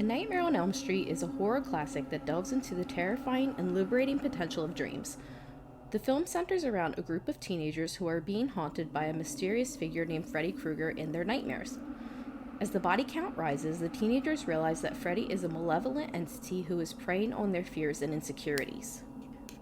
A Nightmare on Elm Street is a horror classic that delves into the terrifying and liberating potential of dreams. The film centers around a group of teenagers who are being haunted by a mysterious figure named Freddy Krueger in their nightmares. As the body count rises, the teenagers realize that Freddy is a malevolent entity who is preying on their fears and insecurities.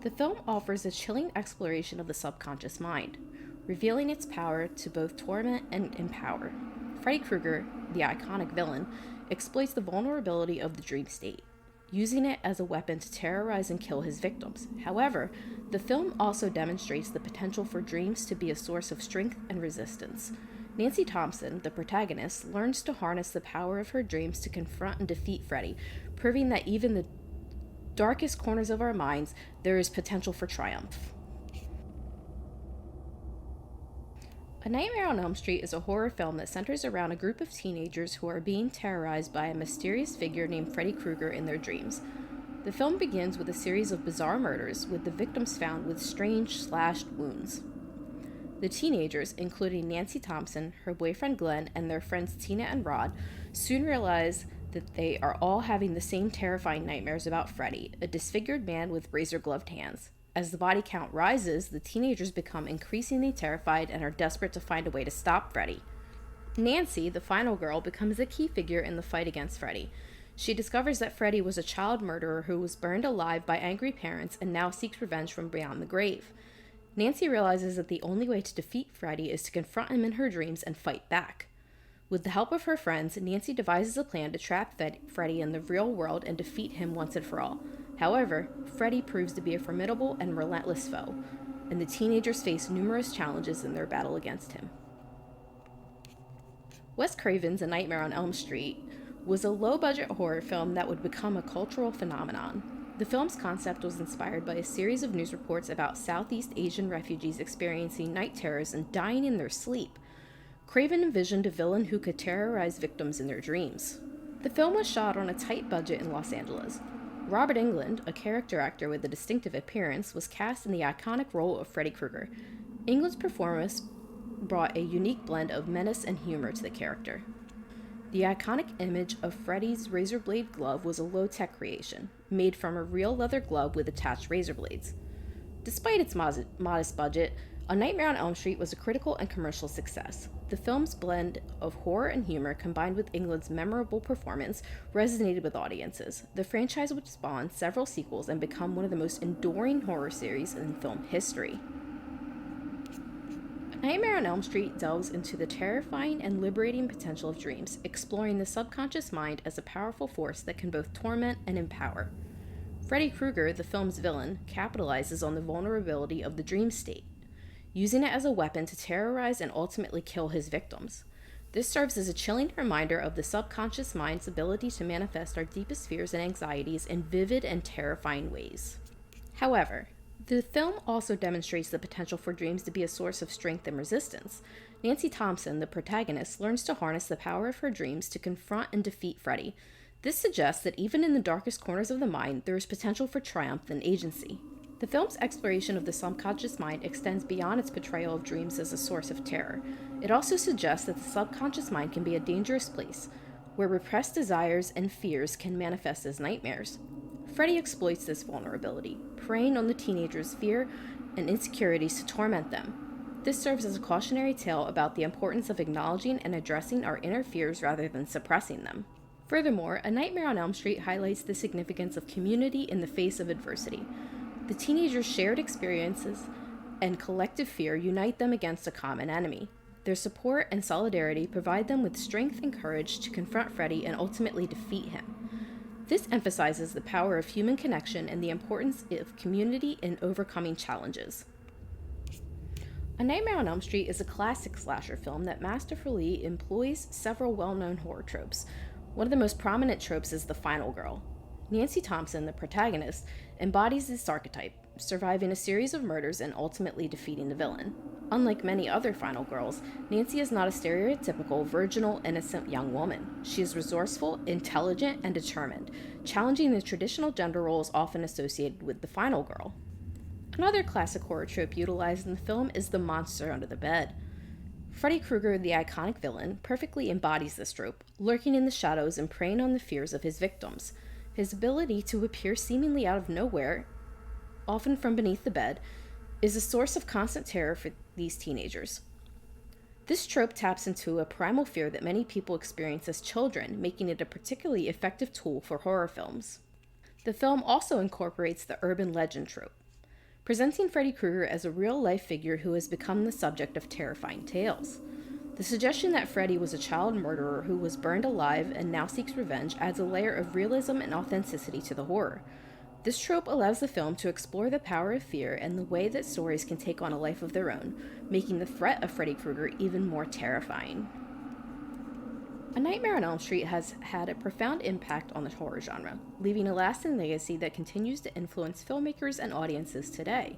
The film offers a chilling exploration of the subconscious mind, revealing its power to both torment and empower. Freddy Krueger, the iconic villain, exploits the vulnerability of the dream state, using it as a weapon to terrorize and kill his victims. However, the film also demonstrates the potential for dreams to be a source of strength and resistance. Nancy Thompson, the protagonist, learns to harness the power of her dreams to confront and defeat Freddy, proving that even in the darkest corners of our minds, there is potential for triumph. A Nightmare on Elm Street is a horror film that centers around a group of teenagers who are being terrorized by a mysterious figure named Freddy Krueger in their dreams. The film begins with a series of bizarre murders, with the victims found with strange slashed wounds. The teenagers, including Nancy Thompson, her boyfriend Glenn, and their friends Tina and Rod, soon realize that they are all having the same terrifying nightmares about Freddy, a disfigured man with razor-gloved hands. As the body count rises, the teenagers become increasingly terrified and are desperate to find a way to stop Freddy. Nancy, the final girl, becomes a key figure in the fight against Freddy. She discovers that Freddy was a child murderer who was burned alive by angry parents and now seeks revenge from beyond the grave. Nancy realizes that the only way to defeat Freddy is to confront him in her dreams and fight back. With the help of her friends, Nancy devises a plan to trap Freddy in the real world and defeat him once and for all. However, Freddy proves to be a formidable and relentless foe, and the teenagers face numerous challenges in their battle against him. Wes Craven's A Nightmare on Elm Street was a low-budget horror film that would become a cultural phenomenon. The film's concept was inspired by a series of news reports about Southeast Asian refugees experiencing night terrors and dying in their sleep. Craven envisioned a villain who could terrorize victims in their dreams. The film was shot on a tight budget in Los Angeles. Robert Englund, a character actor with a distinctive appearance, was cast in the iconic role of Freddy Krueger. Englund's performance brought a unique blend of menace and humor to the character. The iconic image of Freddy's razor blade glove was a low-tech creation, made from a real leather glove with attached razor blades. Despite its modest budget, A Nightmare on Elm Street was a critical and commercial success. The film's blend of horror and humor, combined with Englund's memorable performance, resonated with audiences. The franchise would spawn several sequels and become one of the most enduring horror series in film history. A Nightmare on Elm Street delves into the terrifying and liberating potential of dreams, exploring the subconscious mind as a powerful force that can both torment and empower. Freddy Krueger, the film's villain, capitalizes on the vulnerability of the dream state, using it as a weapon to terrorize and ultimately kill his victims. This serves as a chilling reminder of the subconscious mind's ability to manifest our deepest fears and anxieties in vivid and terrifying ways. However, the film also demonstrates the potential for dreams to be a source of strength and resistance. Nancy Thompson, the protagonist, learns to harness the power of her dreams to confront and defeat Freddy. This suggests that even in the darkest corners of the mind, there is potential for triumph and agency. The film's exploration of the subconscious mind extends beyond its portrayal of dreams as a source of terror. It also suggests that the subconscious mind can be a dangerous place, where repressed desires and fears can manifest as nightmares. Freddy exploits this vulnerability, preying on the teenagers' fear and insecurities to torment them. This serves as a cautionary tale about the importance of acknowledging and addressing our inner fears rather than suppressing them. Furthermore, A Nightmare on Elm Street highlights the significance of community in the face of adversity. The teenagers' shared experiences and collective fear unite them against a common enemy. Their support and solidarity provide them with strength and courage to confront Freddy and ultimately defeat him. This emphasizes the power of human connection and the importance of community in overcoming challenges. A Nightmare on Elm Street is a classic slasher film that masterfully employs several well-known horror tropes. One of the most prominent tropes is the final girl. Nancy Thompson, the protagonist, embodies this archetype, surviving a series of murders and ultimately defeating the villain. Unlike many other final girls, Nancy is not a stereotypical, virginal, innocent young woman. She is resourceful, intelligent, and determined, challenging the traditional gender roles often associated with the final girl. Another classic horror trope utilized in the film is the monster under the bed. Freddy Krueger, the iconic villain, perfectly embodies this trope, lurking in the shadows and preying on the fears of his victims. His ability to appear seemingly out of nowhere, often from beneath the bed, is a source of constant terror for these teenagers. This trope taps into a primal fear that many people experience as children, making it a particularly effective tool for horror films. The film also incorporates the urban legend trope, presenting Freddy Krueger as a real-life figure who has become the subject of terrifying tales. The suggestion that Freddy was a child murderer who was burned alive and now seeks revenge adds a layer of realism and authenticity to the horror. This trope allows the film to explore the power of fear and the way that stories can take on a life of their own, making the threat of Freddy Krueger even more terrifying. A Nightmare on Elm Street has had a profound impact on the horror genre, leaving a lasting legacy that continues to influence filmmakers and audiences today.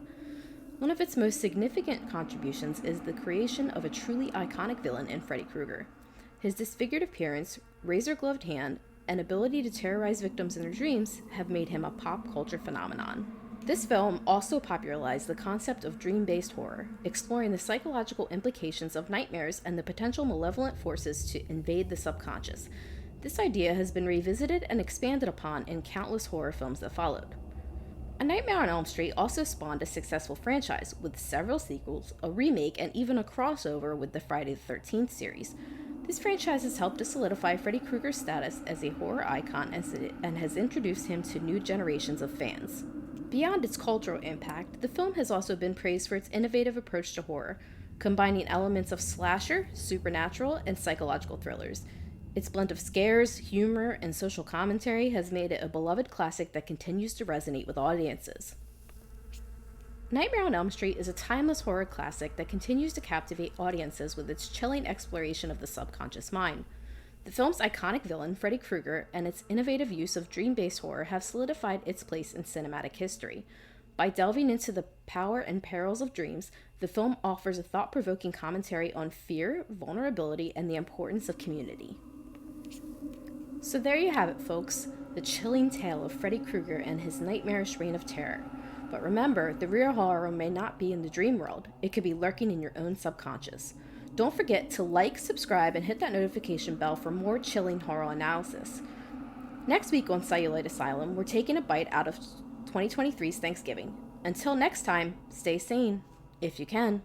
One of its most significant contributions is the creation of a truly iconic villain in Freddy Krueger. His disfigured appearance, razor-gloved hand, and ability to terrorize victims in their dreams have made him a pop culture phenomenon. This film also popularized the concept of dream-based horror, exploring the psychological implications of nightmares and the potential malevolent forces to invade the subconscious. This idea has been revisited and expanded upon in countless horror films that followed. A Nightmare on Elm Street also spawned a successful franchise, with several sequels, a remake, and even a crossover with the Friday the 13th series. This franchise has helped to solidify Freddy Krueger's status as a horror icon and has introduced him to new generations of fans. Beyond its cultural impact, the film has also been praised for its innovative approach to horror, combining elements of slasher, supernatural, and psychological thrillers. Its blend of scares, humor, and social commentary has made it a beloved classic that continues to resonate with audiences. Nightmare on Elm Street is a timeless horror classic that continues to captivate audiences with its chilling exploration of the subconscious mind. The film's iconic villain, Freddy Krueger, and its innovative use of dream-based horror have solidified its place in cinematic history. By delving into the power and perils of dreams, the film offers a thought-provoking commentary on fear, vulnerability, and the importance of community. So there you have it, folks, the chilling tale of Freddy Krueger and his nightmarish reign of terror. But remember, the real horror may not be in the dream world. It could be lurking in your own subconscious. Don't forget to like, subscribe, and hit that notification bell for more chilling horror analysis. Next week on Celluloid Asylum, we're taking a bite out of 2023's Thanksgiving. Until next time, stay sane, if you can.